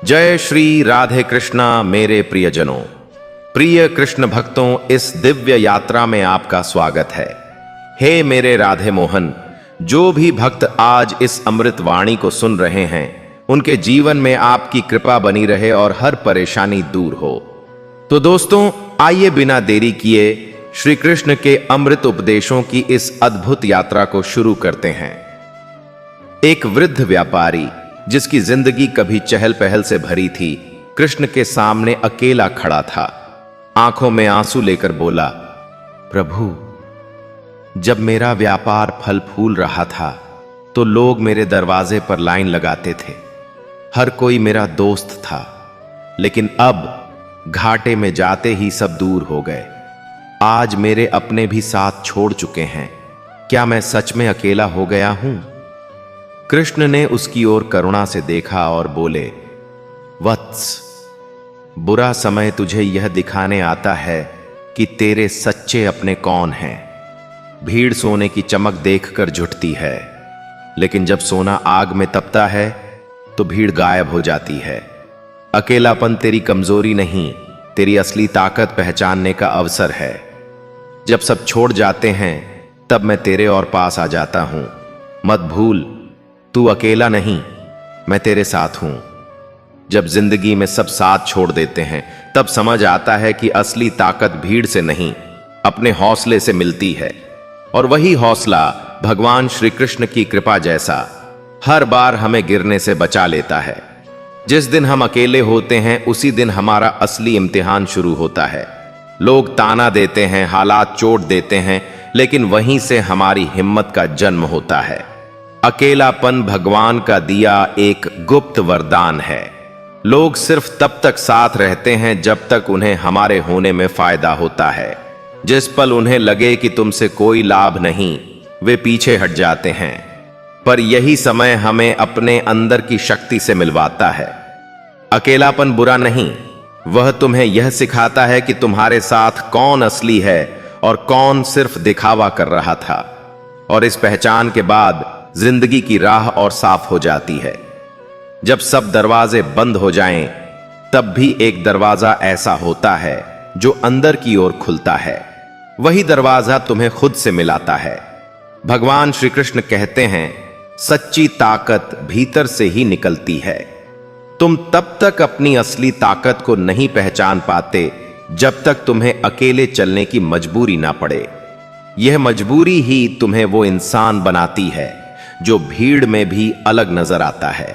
जय श्री राधे कृष्णा मेरे प्रियजनों। प्रिय कृष्ण भक्तों, इस दिव्य यात्रा में आपका स्वागत है। हे मेरे राधे मोहन, जो भी भक्त आज इस अमृत वाणी को सुन रहे हैं, उनके जीवन में आपकी कृपा बनी रहे और हर परेशानी दूर हो। तो दोस्तों, आइए बिना देरी किए श्री कृष्ण के अमृत उपदेशों की इस अद्भुत यात्रा को शुरू करते हैं। एक वृद्ध व्यापारी जिसकी जिंदगी कभी चहल पहल से भरी थी, कृष्ण के सामने अकेला खड़ा था। आंखों में आंसू लेकर बोला, प्रभु, जब मेरा व्यापार फल फूल रहा था तो लोग मेरे दरवाजे पर लाइन लगाते थे। हर कोई मेरा दोस्त था, लेकिन अब घाटे में जाते ही सब दूर हो गए। आज मेरे अपने भी साथ छोड़ चुके हैं। क्या मैं सच में अकेला हो गया हूं? कृष्ण ने उसकी ओर करुणा से देखा और बोले, वत्स, बुरा समय तुझे यह दिखाने आता है कि तेरे सच्चे अपने कौन हैं। भीड़ सोने की चमक देखकर झुकती है, लेकिन जब सोना आग में तपता है तो भीड़ गायब हो जाती है। अकेलापन तेरी कमजोरी नहीं, तेरी असली ताकत पहचानने का अवसर है। जब सब छोड़ जाते हैं तब मैं तेरे और पास आ जाता हूं। मत भूल, तू अकेला नहीं, मैं तेरे साथ हूं। जब जिंदगी में सब साथ छोड़ देते हैं तब समझ आता है कि असली ताकत भीड़ से नहीं, अपने हौसले से मिलती है। और वही हौसला भगवान श्री कृष्ण की कृपा जैसा हर बार हमें गिरने से बचा लेता है। जिस दिन हम अकेले होते हैं उसी दिन हमारा असली इम्तिहान शुरू होता है। लोग ताना देते हैं, हालात चोट देते हैं, लेकिन वहीं से हमारी हिम्मत का जन्म होता है। अकेलापन भगवान का दिया एक गुप्त वरदान है। लोग सिर्फ तब तक साथ रहते हैं जब तक उन्हें हमारे होने में फायदा होता है। जिस पल उन्हें लगे कि तुमसे कोई लाभ नहीं, वे पीछे हट जाते हैं। पर यही समय हमें अपने अंदर की शक्ति से मिलवाता है। अकेलापन बुरा नहीं, वह तुम्हें यह सिखाता है कि तुम्हारे साथ कौन असली है और कौन सिर्फ दिखावा कर रहा था। और इस पहचान के बाद जिंदगी की राह और साफ हो जाती है। जब सब दरवाजे बंद हो जाएं, तब भी एक दरवाजा ऐसा होता है जो अंदर की ओर खुलता है। वही दरवाजा तुम्हें खुद से मिलाता है। भगवान श्री कृष्ण कहते हैं, सच्ची ताकत भीतर से ही निकलती है। तुम तब तक अपनी असली ताकत को नहीं पहचान पाते जब तक तुम्हें अकेले चलने की मजबूरी ना पड़े। यह मजबूरी ही तुम्हें वो इंसान बनाती है जो भीड़ में भी अलग नजर आता है।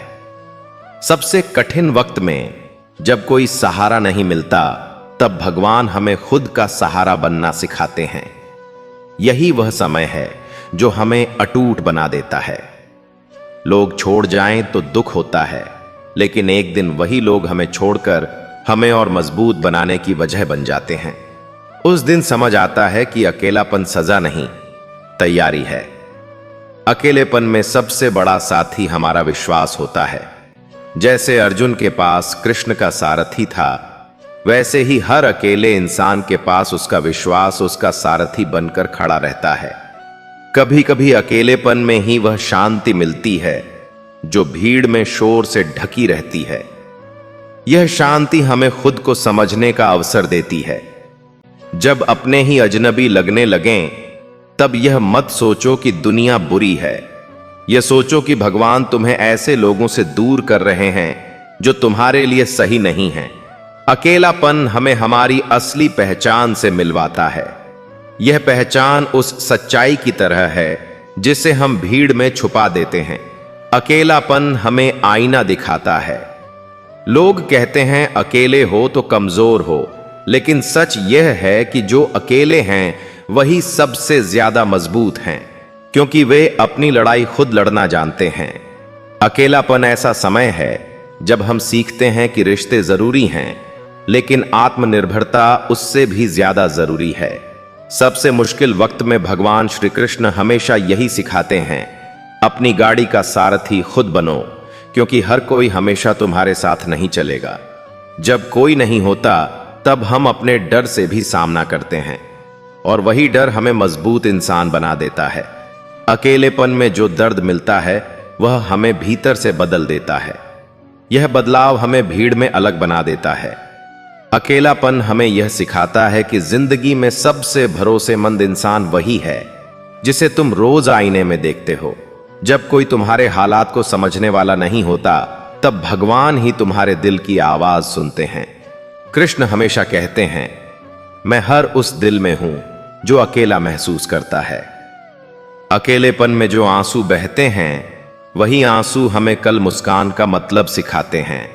सबसे कठिन वक्त में जब कोई सहारा नहीं मिलता, तब भगवान हमें खुद का सहारा बनना सिखाते हैं। यही वह समय है जो हमें अटूट बना देता है। लोग छोड़ जाएं तो दुख होता है, लेकिन एक दिन वही लोग हमें छोड़कर हमें और मजबूत बनाने की वजह बन जाते हैं। उस दिन समझ आता है कि अकेलापन सजा नहीं, तैयारी है। अकेलेपन में सबसे बड़ा साथी हमारा विश्वास होता है। जैसे अर्जुन के पास कृष्ण का सारथी था, वैसे ही हर अकेले इंसान के पास उसका विश्वास उसका सारथी बनकर खड़ा रहता है। कभी कभी अकेलेपन में ही वह शांति मिलती है जो भीड़ में शोर से ढकी रहती है। यह शांति हमें खुद को समझने का अवसर देती है। जब अपने ही अजनबी लगने लगें, तब यह मत सोचो कि दुनिया बुरी है। यह सोचो कि भगवान तुम्हें ऐसे लोगों से दूर कर रहे हैं जो तुम्हारे लिए सही नहीं हैं। अकेलापन हमें हमारी असली पहचान से मिलवाता है। यह पहचान उस सच्चाई की तरह है जिसे हम भीड़ में छुपा देते हैं। अकेलापन हमें आईना दिखाता है। लोग कहते हैं अकेले हो तो कमजोर हो, लेकिन सच यह है कि जो अकेले हैं वही सबसे ज्यादा मजबूत हैं, क्योंकि वे अपनी लड़ाई खुद लड़ना जानते हैं। अकेलापन ऐसा समय है जब हम सीखते हैं कि रिश्ते जरूरी हैं, लेकिन आत्मनिर्भरता उससे भी ज्यादा जरूरी है। सबसे मुश्किल वक्त में भगवान श्री कृष्ण हमेशा यही सिखाते हैं, अपनी गाड़ी का सारथी खुद बनो, क्योंकि हर कोई हमेशा तुम्हारे साथ नहीं चलेगा। जब कोई नहीं होता तब हम अपने डर से भी सामना करते हैं, और वही डर हमें मजबूत इंसान बना देता है। अकेलेपन में जो दर्द मिलता है वह हमें भीतर से बदल देता है। यह बदलाव हमें भीड़ में अलग बना देता है। अकेलापन हमें यह सिखाता है कि जिंदगी में सबसे भरोसेमंद इंसान वही है जिसे तुम रोज आईने में देखते हो। जब कोई तुम्हारे हालात को समझने वाला नहीं होता, तब भगवान ही तुम्हारे दिल की आवाज सुनते हैं। कृष्ण हमेशा कहते हैं, मैं हर उस दिल में हूं जो अकेला महसूस करता है। अकेलेपन में जो आंसू बहते हैं, वही आंसू हमें कल मुस्कान का मतलब सिखाते हैं।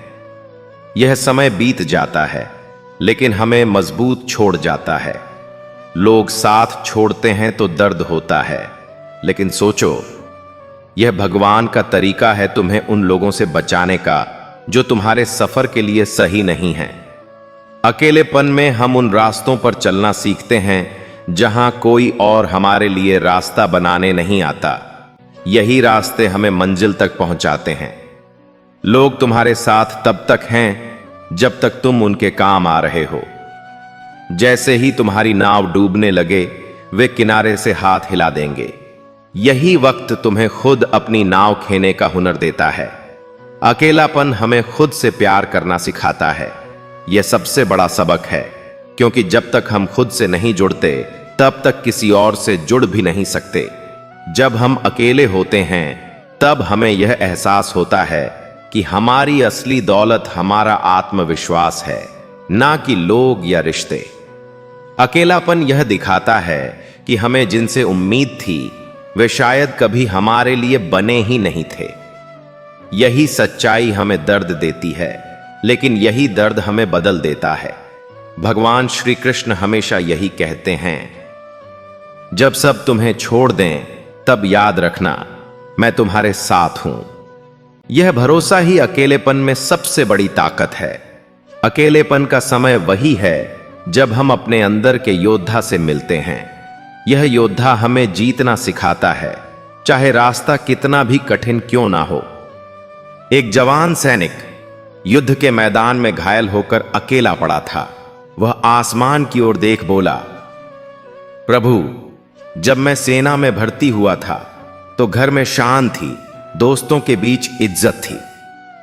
यह समय बीत जाता है, लेकिन हमें मजबूत छोड़ जाता है। लोग साथ छोड़ते हैं तो दर्द होता है, लेकिन सोचो, यह भगवान का तरीका है तुम्हें उन लोगों से बचाने का जो तुम्हारे सफर के लिए सही नहीं है। अकेलेपन में हम उन रास्तों पर चलना सीखते हैं जहां कोई और हमारे लिए रास्ता बनाने नहीं आता। यही रास्ते हमें मंजिल तक पहुंचाते हैं। लोग तुम्हारे साथ तब तक हैं जब तक तुम उनके काम आ रहे हो। जैसे ही तुम्हारी नाव डूबने लगे, वे किनारे से हाथ हिला देंगे। यही वक्त तुम्हें खुद अपनी नाव खेने का हुनर देता है। अकेलापन हमें खुद से प्यार करना सिखाता है। यह सबसे बड़ा सबक है, क्योंकि जब तक हम खुद से नहीं जुड़ते, तब तक किसी और से जुड़ भी नहीं सकते। जब हम अकेले होते हैं, तब हमें यह एहसास होता है कि हमारी असली दौलत हमारा आत्मविश्वास है, ना कि लोग या रिश्ते। अकेलापन यह दिखाता है कि हमें जिनसे उम्मीद थी, वे शायद कभी हमारे लिए बने ही नहीं थे। यही सच्चाई हमें दर्द देती है, लेकिन यही दर्द हमें बदल देता है। भगवान श्री कृष्ण हमेशा यही कहते हैं, जब सब तुम्हें छोड़ दें, तब याद रखना मैं तुम्हारे साथ हूं। यह भरोसा ही अकेलेपन में सबसे बड़ी ताकत है। अकेलेपन का समय वही है जब हम अपने अंदर के योद्धा से मिलते हैं। यह योद्धा हमें जीतना सिखाता है, चाहे रास्ता कितना भी कठिन क्यों ना हो। एक जवान सैनिक युद्ध के मैदान में घायल होकर अकेला पड़ा था। वह आसमान की ओर देख बोला, प्रभु, जब मैं सेना में भर्ती हुआ था तो घर में शान थी, दोस्तों के बीच इज्जत थी,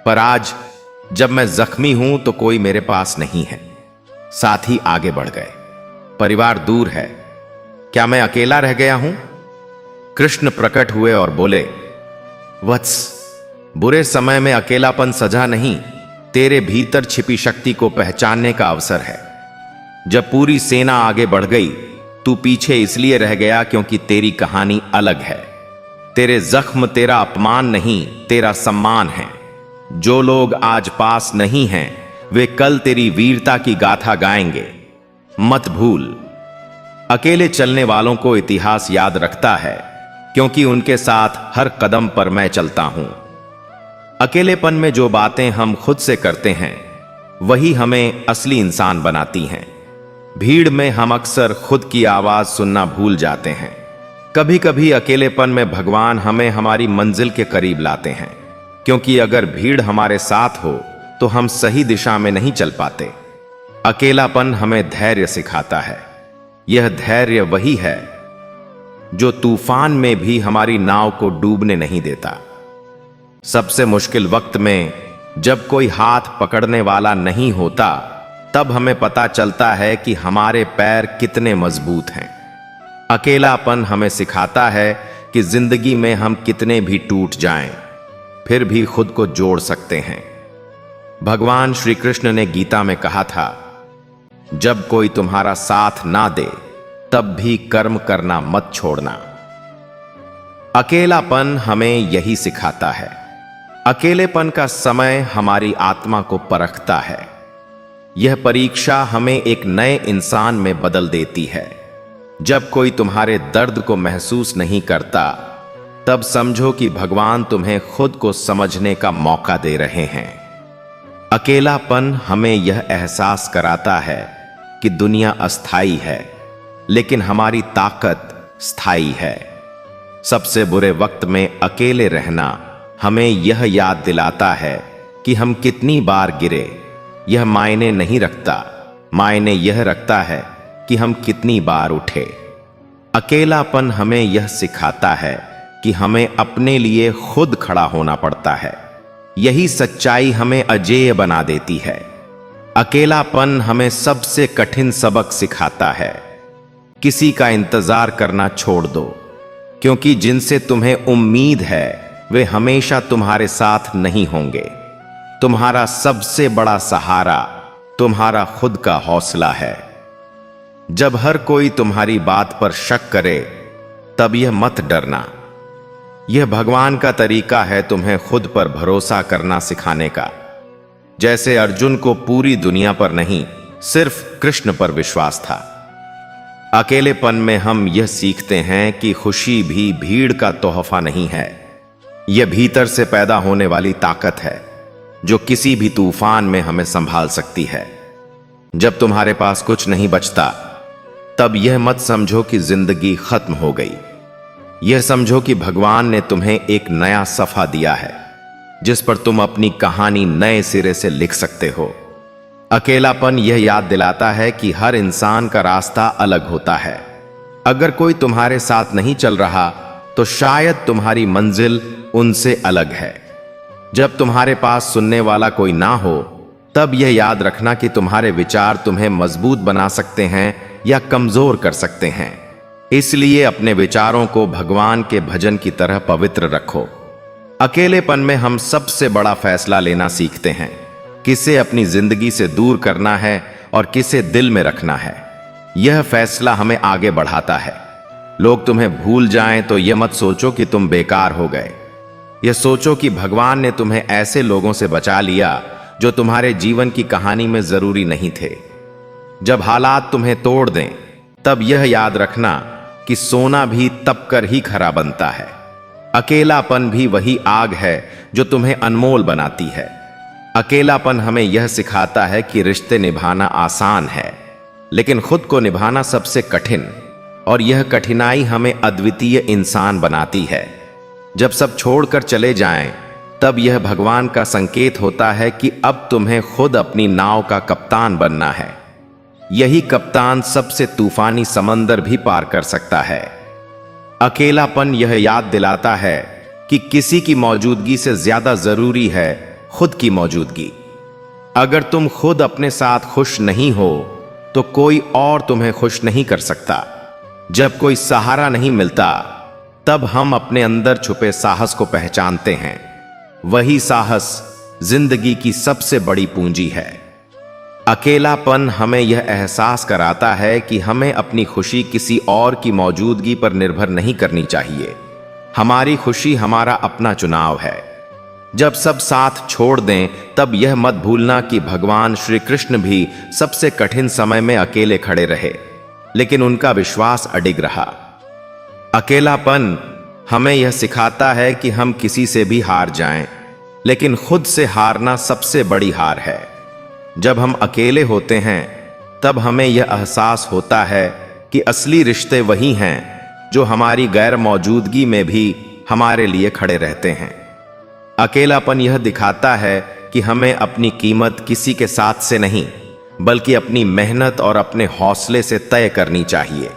पर आज जब मैं जख्मी हूं तो कोई मेरे पास नहीं है। साथी आगे बढ़ गए, परिवार दूर है, क्या मैं अकेला रह गया हूं? कृष्ण प्रकट हुए और बोले, वत्स, बुरे समय में अकेलापन सजा नहीं, तेरे भीतर छिपी शक्ति को पहचानने का अवसर है। जब पूरी सेना आगे बढ़ गई, तू पीछे इसलिए रह गया क्योंकि तेरी कहानी अलग है। तेरे जख्म तेरा अपमान नहीं, तेरा सम्मान है। जो लोग आज पास नहीं हैं, वे कल तेरी वीरता की गाथा गाएंगे। मत भूल, अकेले चलने वालों को इतिहास याद रखता है, क्योंकि उनके साथ हर कदम पर मैं चलता हूं। अकेलेपन में जो बातें हम खुद से करते हैं, वही हमें असली इंसान बनाती हैं। भीड़ में हम अक्सर खुद की आवाज सुनना भूल जाते हैं। कभी कभी अकेलेपन में भगवान हमें हमारी मंजिल के करीब लाते हैं, क्योंकि अगर भीड़ हमारे साथ हो तो हम सही दिशा में नहीं चल पाते। अकेलापन हमें धैर्य सिखाता है। यह धैर्य वही है जो तूफान में भी हमारी नाव को डूबने नहीं देता। सबसे मुश्किल वक्त में जब कोई हाथ पकड़ने वाला नहीं होता, तब हमें पता चलता है कि हमारे पैर कितने मजबूत हैं। अकेलापन हमें सिखाता है कि जिंदगी में हम कितने भी टूट जाएं, फिर भी खुद को जोड़ सकते हैं। भगवान श्री कृष्ण ने गीता में कहा था, जब कोई तुम्हारा साथ ना दे, तब भी कर्म करना मत छोड़ना। अकेलापन हमें यही सिखाता है। अकेलेपन का समय हमारी आत्मा को परखता है। यह परीक्षा हमें एक नए इंसान में बदल देती है। जब कोई तुम्हारे दर्द को महसूस नहीं करता, तब समझो कि भगवान तुम्हें खुद को समझने का मौका दे रहे हैं। अकेलापन हमें यह एहसास कराता है कि दुनिया अस्थाई है, लेकिन हमारी ताकत स्थायी है। सबसे बुरे वक्त में अकेले रहना हमें यह याद दिलाता है कि हम कितनी बार गिरे। यह मायने नहीं रखता, मायने यह रखता है कि हम कितनी बार उठे। अकेलापन हमें यह सिखाता है कि हमें अपने लिए खुद खड़ा होना पड़ता है। यही सच्चाई हमें अजेय बना देती है। अकेलापन हमें सबसे कठिन सबक सिखाता है। किसी का इंतजार करना छोड़ दो, क्योंकि जिनसे तुम्हें उम्मीद है वे हमेशा तुम्हारे साथ नहीं होंगे। तुम्हारा सबसे बड़ा सहारा तुम्हारा खुद का हौसला है। जब हर कोई तुम्हारी बात पर शक करे, तब यह मत डरना। यह भगवान का तरीका है तुम्हें खुद पर भरोसा करना सिखाने का। जैसे अर्जुन को पूरी दुनिया पर नहीं, सिर्फ कृष्ण पर विश्वास था। अकेलेपन में हम यह सीखते हैं कि खुशी भी भीड़ का तोहफा नहीं है। यह भीतर से पैदा होने वाली ताकत है जो किसी भी तूफान में हमें संभाल सकती है। जब तुम्हारे पास कुछ नहीं बचता, तब यह मत समझो कि जिंदगी खत्म हो गई। यह समझो कि भगवान ने तुम्हें एक नया सफा दिया है, जिस पर तुम अपनी कहानी नए सिरे से लिख सकते हो। अकेलापन यह याद दिलाता है कि हर इंसान का रास्ता अलग होता है। अगर कोई तुम्हारे साथ नहीं चल रहा, तो शायद तुम्हारी मंजिल उनसे अलग है। जब तुम्हारे पास सुनने वाला कोई ना हो, तब यह याद रखना कि तुम्हारे विचार तुम्हें मजबूत बना सकते हैं या कमजोर कर सकते हैं। इसलिए अपने विचारों को भगवान के भजन की तरह पवित्र रखो। अकेलेपन में हम सबसे बड़ा फैसला लेना सीखते हैं, किसे अपनी जिंदगी से दूर करना है और किसे दिल में रखना है। यह फैसला हमें आगे बढ़ाता है। लोग तुम्हें भूल जाएं तो यह मत सोचो कि तुम बेकार हो गए। यह सोचो कि भगवान ने तुम्हें ऐसे लोगों से बचा लिया जो तुम्हारे जीवन की कहानी में जरूरी नहीं थे। जब हालात तुम्हें तोड़ दें, तब यह याद रखना कि सोना भी तप कर ही खरा बनता है। अकेलापन भी वही आग है जो तुम्हें अनमोल बनाती है। अकेलापन हमें यह सिखाता है कि रिश्ते निभाना आसान है, लेकिन खुद को निभाना सबसे कठिन, और यह कठिनाई हमें अद्वितीय इंसान बनाती है। जब सब छोड़कर चले जाएं, तब यह भगवान का संकेत होता है कि अब तुम्हें खुद अपनी नाव का कप्तान बनना है। यही कप्तान सबसे तूफानी समंदर भी पार कर सकता है। अकेलापन यह याद दिलाता है कि किसी की मौजूदगी से ज्यादा जरूरी है खुद की मौजूदगी। अगर तुम खुद अपने साथ खुश नहीं हो, तो कोई और तुम्हें खुश नहीं कर सकता। जब कोई सहारा नहीं मिलता, तब हम अपने अंदर छुपे साहस को पहचानते हैं। वही साहस जिंदगी की सबसे बड़ी पूंजी है। अकेलापन हमें यह एहसास कराता है कि हमें अपनी खुशी किसी और की मौजूदगी पर निर्भर नहीं करनी चाहिए। हमारी खुशी हमारा अपना चुनाव है। जब सब साथ छोड़ दें, तब यह मत भूलना कि भगवान श्री कृष्ण भी सबसे कठिन समय में अकेले खड़े रहे, लेकिन उनका विश्वास अडिग रहा। अकेलापन हमें यह सिखाता है कि हम किसी से भी हार जाएं, लेकिन खुद से हारना सबसे बड़ी हार है। जब हम अकेले होते हैं, तब हमें यह एहसास होता है कि असली रिश्ते वही हैं जो हमारी गैर मौजूदगी में भी हमारे लिए खड़े रहते हैं। अकेलापन यह दिखाता है कि हमें अपनी कीमत किसी के साथ से नहीं, बल्कि अपनी मेहनत और अपने हौसले से तय करनी चाहिए।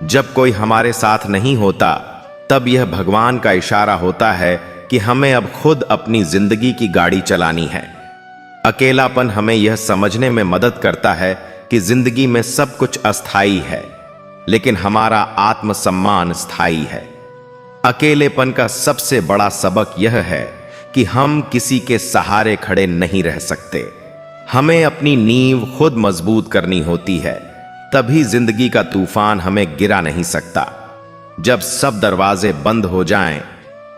जब कोई हमारे साथ नहीं होता, तब यह भगवान का इशारा होता है कि हमें अब खुद अपनी जिंदगी की गाड़ी चलानी है। अकेलापन हमें यह समझने में मदद करता है कि जिंदगी में सब कुछ अस्थाई है, लेकिन हमारा आत्मसम्मान स्थायी है। अकेलेपन का सबसे बड़ा सबक यह है कि हम किसी के सहारे खड़े नहीं रह सकते। हमें अपनी नींव खुद मजबूत करनी होती है, तभी जिंदगी का तूफान हमें गिरा नहीं सकता। जब सब दरवाजे बंद हो जाएं,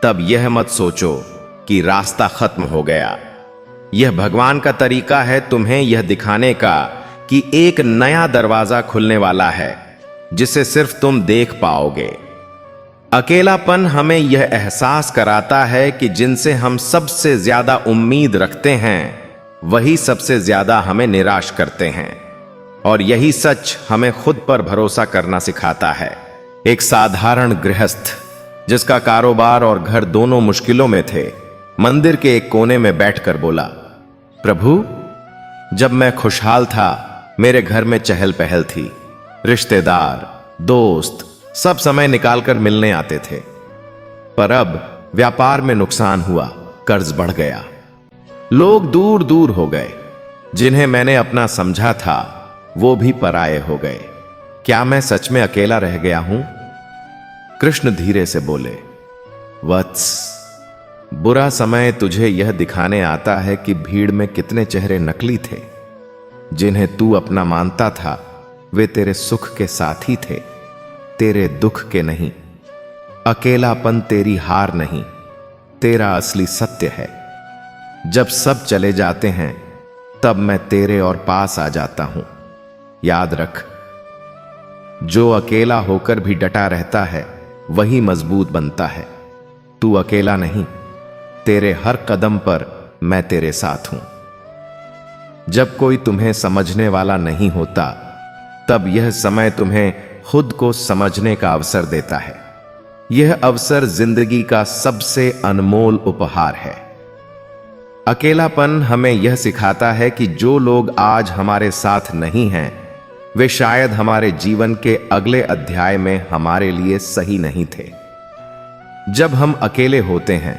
तब यह मत सोचो कि रास्ता खत्म हो गया। यह भगवान का तरीका है तुम्हें यह दिखाने का कि एक नया दरवाजा खुलने वाला है, जिसे सिर्फ तुम देख पाओगे। अकेलापन हमें यह एहसास कराता है कि जिनसे हम सबसे ज्यादा उम्मीद रखते हैं, वही सबसे ज्यादा हमें निराश करते हैं, और यही सच हमें खुद पर भरोसा करना सिखाता है। एक साधारण गृहस्थ जिसका कारोबार और घर दोनों मुश्किलों में थे, मंदिर के एक कोने में बैठकर बोला, प्रभु, जब मैं खुशहाल था, मेरे घर में चहल पहल थी। रिश्तेदार, दोस्त सब समय निकालकर मिलने आते थे। पर अब व्यापार में नुकसान हुआ, कर्ज बढ़ गया लोग दूर दूर हो गए। जिन्हें मैंने अपना समझा था वो भी पराये हो गए। क्या मैं सच में अकेला रह गया हूं? कृष्ण धीरे से बोले, वत्स, बुरा समय तुझे यह दिखाने आता है कि भीड़ में कितने चेहरे नकली थे। जिन्हें तू अपना मानता था वे तेरे सुख के साथी थे, तेरे दुख के नहीं। अकेलापन तेरी हार नहीं, तेरा असली सत्य है। जब सब चले जाते हैं तब मैं तेरे और पास आ जाता हूं। याद रख, जो अकेला होकर भी डटा रहता है वही मजबूत बनता है। तू अकेला नहीं, तेरे हर कदम पर मैं तेरे साथ हूं। जब कोई तुम्हें समझने वाला नहीं होता तब यह समय तुम्हें खुद को समझने का अवसर देता है। यह अवसर जिंदगी का सबसे अनमोल उपहार है। अकेलापन हमें यह सिखाता है कि जो लोग आज हमारे साथ नहीं हैं वे शायद हमारे जीवन के अगले अध्याय में हमारे लिए सही नहीं थे। जब हम अकेले होते हैं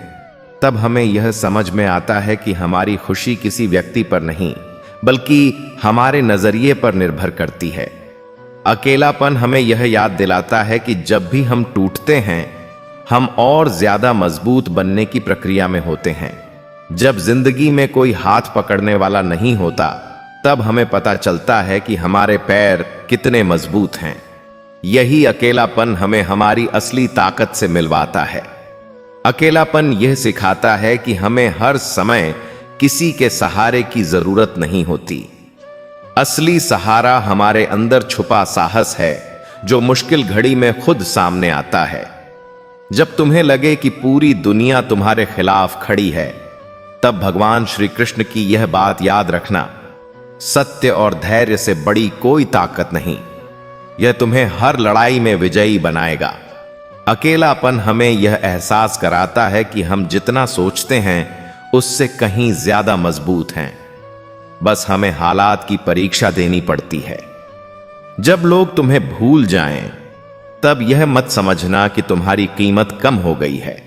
तब हमें यह समझ में आता है कि हमारी खुशी किसी व्यक्ति पर नहीं बल्कि हमारे नजरिए पर निर्भर करती है। अकेलापन हमें यह याद दिलाता है कि जब भी हम टूटते हैं हम और ज्यादा मजबूत बनने की प्रक्रिया में होते हैं। जब जिंदगी में कोई हाथ पकड़ने वाला नहीं होता तब हमें पता चलता है कि हमारे पैर कितने मजबूत हैं। यही अकेलापन हमें हमारी असली ताकत से मिलवाता है। अकेलापन यह सिखाता है कि हमें हर समय किसी के सहारे की जरूरत नहीं होती। असली सहारा हमारे अंदर छुपा साहस है जो मुश्किल घड़ी में खुद सामने आता है। जब तुम्हें लगे कि पूरी दुनिया तुम्हारे खिलाफ खड़ी है तब भगवान श्री कृष्ण की यह बात याद रखना, सत्य और धैर्य से बड़ी कोई ताकत नहीं। यह तुम्हें हर लड़ाई में विजयी बनाएगा। अकेलापन हमें यह एहसास कराता है कि हम जितना सोचते हैं उससे कहीं ज्यादा मजबूत हैं। बस हमें हालात की परीक्षा देनी पड़ती है। जब लोग तुम्हें भूल जाएं, तब यह मत समझना कि तुम्हारी कीमत कम हो गई है।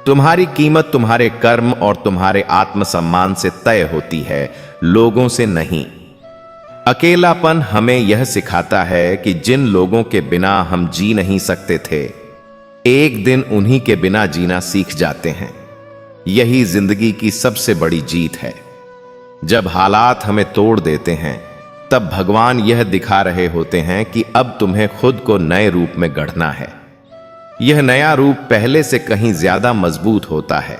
तुम्हारी कीमत तुम्हारे कर्म और तुम्हारे आत्मसम्मान से तय होती है, लोगों से नहीं। अकेलापन हमें यह सिखाता है कि जिन लोगों के बिना हम जी नहीं सकते थे, एक दिन उन्हीं के बिना जीना सीख जाते हैं। यही जिंदगी की सबसे बड़ी जीत है। जब हालात हमें तोड़ देते हैं तब भगवान यह दिखा रहे होते हैं कि अब तुम्हें खुद को नए रूप में गढ़ना है। यह नया रूप पहले से कहीं ज्यादा मजबूत होता है।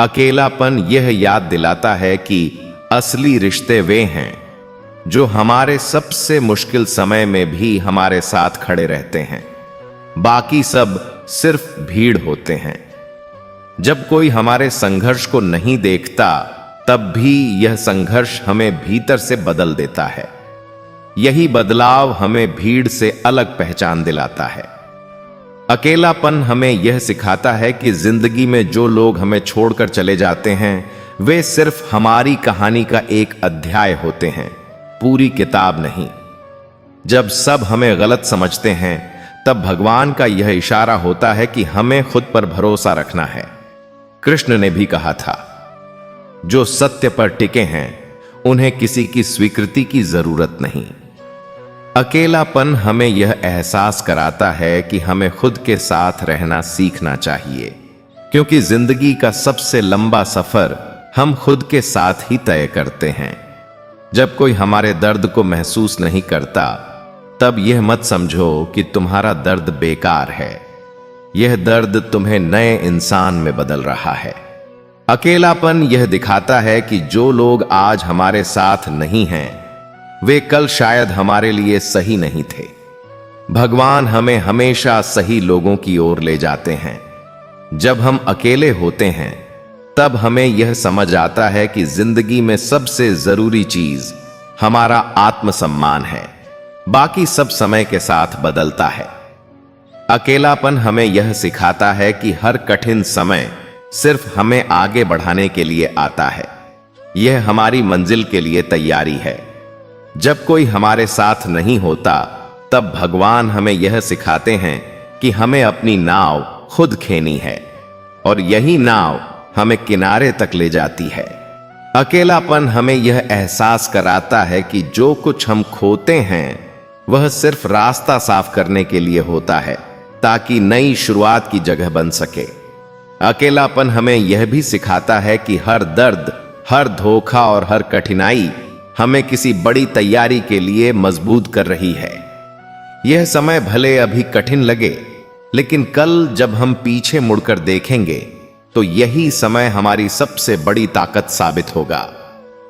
अकेलापन यह याद दिलाता है कि असली रिश्ते वे हैं जो हमारे सबसे मुश्किल समय में भी हमारे साथ खड़े रहते हैं। बाकी सब सिर्फ भीड़ होते हैं। जब कोई हमारे संघर्ष को नहीं देखता तब भी यह संघर्ष हमें भीतर से बदल देता है। यही बदलाव हमें भीड़ से अलग पहचान दिलाता है। अकेलापन हमें यह सिखाता है कि जिंदगी में जो लोग हमें छोड़कर चले जाते हैं वे सिर्फ हमारी कहानी का एक अध्याय होते हैं, पूरी किताब नहीं। जब सब हमें गलत समझते हैं तब भगवान का यह इशारा होता है कि हमें खुद पर भरोसा रखना है। कृष्ण ने भी कहा था, जो सत्य पर टिके हैं उन्हें किसी की स्वीकृति की जरूरत नहीं। अकेलापन हमें यह एहसास कराता है कि हमें खुद के साथ रहना सीखना चाहिए, क्योंकि जिंदगी का सबसे लंबा सफर हम खुद के साथ ही तय करते हैं। जब कोई हमारे दर्द को महसूस नहीं करता तब यह मत समझो कि तुम्हारा दर्द बेकार है। यह दर्द तुम्हें नए इंसान में बदल रहा है। अकेलापन यह दिखाता है कि जो लोग आज हमारे साथ नहीं हैं वे कल शायद हमारे लिए सही नहीं थे। भगवान हमें हमेशा सही लोगों की ओर ले जाते हैं। जब हम अकेले होते हैं तब हमें यह समझ आता है कि जिंदगी में सबसे जरूरी चीज हमारा आत्मसम्मान है। बाकी सब समय के साथ बदलता है। अकेलापन हमें यह सिखाता है कि हर कठिन समय सिर्फ हमें आगे बढ़ाने के लिए आता है। यह हमारी मंजिल के लिए तैयारी है। जब कोई हमारे साथ नहीं होता तब भगवान हमें यह सिखाते हैं कि हमें अपनी नाव खुद खेनी है, और यही नाव हमें किनारे तक ले जाती है। अकेलापन हमें यह एहसास कराता है कि जो कुछ हम खोते हैं वह सिर्फ रास्ता साफ करने के लिए होता है, ताकि नई शुरुआत की जगह बन सके। अकेलापन हमें यह भी सिखाता है कि हर दर्द, हर धोखा और हर कठिनाई हमें किसी बड़ी तैयारी के लिए मजबूत कर रही है। यह समय भले अभी कठिन लगे, लेकिन कल जब हम पीछे मुड़कर देखेंगे तो यही समय हमारी सबसे बड़ी ताकत साबित होगा।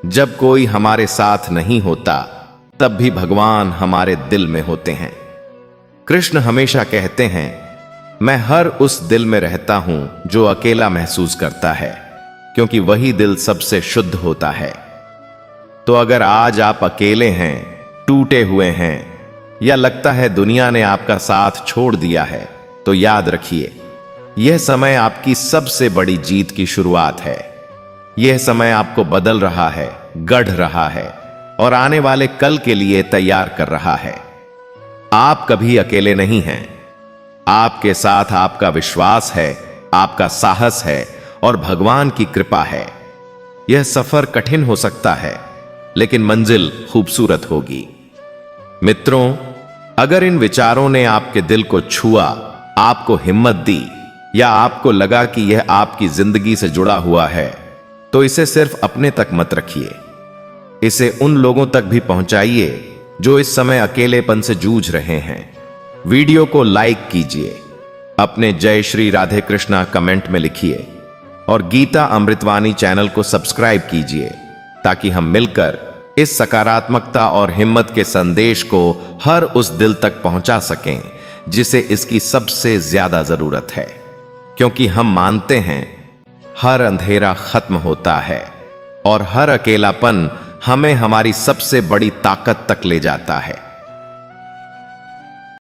जब कोई हमारे साथ नहीं होता, तब भी भगवान हमारे दिल में होते हैं। कृष्ण हमेशा कहते हैं, मैं हर उस दिल में रहता हूं जो अकेला महसूस करता है, क्योंकि वही दिल सबसे शुद्ध होता है। तो अगर आज आप अकेले हैं, टूटे हुए हैं, या लगता है दुनिया ने आपका साथ छोड़ दिया है, तो याद रखिए, यह समय आपकी सबसे बड़ी जीत की शुरुआत है। यह समय आपको बदल रहा है, गढ़ रहा है और आने वाले कल के लिए तैयार कर रहा है। आप कभी अकेले नहीं हैं। आपके साथ आपका विश्वास है, आपका साहस है और भगवान की कृपा है। यह सफर कठिन हो सकता है, लेकिन मंजिल खूबसूरत होगी। मित्रों, अगर इन विचारों ने आपके दिल को छुआ, आपको हिम्मत दी, या आपको लगा कि यह आपकी जिंदगी से जुड़ा हुआ है, तो इसे सिर्फ अपने तक मत रखिए। इसे उन लोगों तक भी पहुंचाइए जो इस समय अकेलेपन से जूझ रहे हैं। वीडियो को लाइक कीजिए, अपने जय श्री राधे कृष्णा कमेंट में लिखिए और गीता अमृतवाणी चैनल को सब्सक्राइब कीजिए, ताकि हम मिलकर इस सकारात्मकता और हिम्मत के संदेश को हर उस दिल तक पहुंचा सकें जिसे इसकी सबसे ज्यादा जरूरत है। क्योंकि हम मानते हैं, हर अंधेरा खत्म होता है और हर अकेलापन हमें हमारी सबसे बड़ी ताकत तक ले जाता है।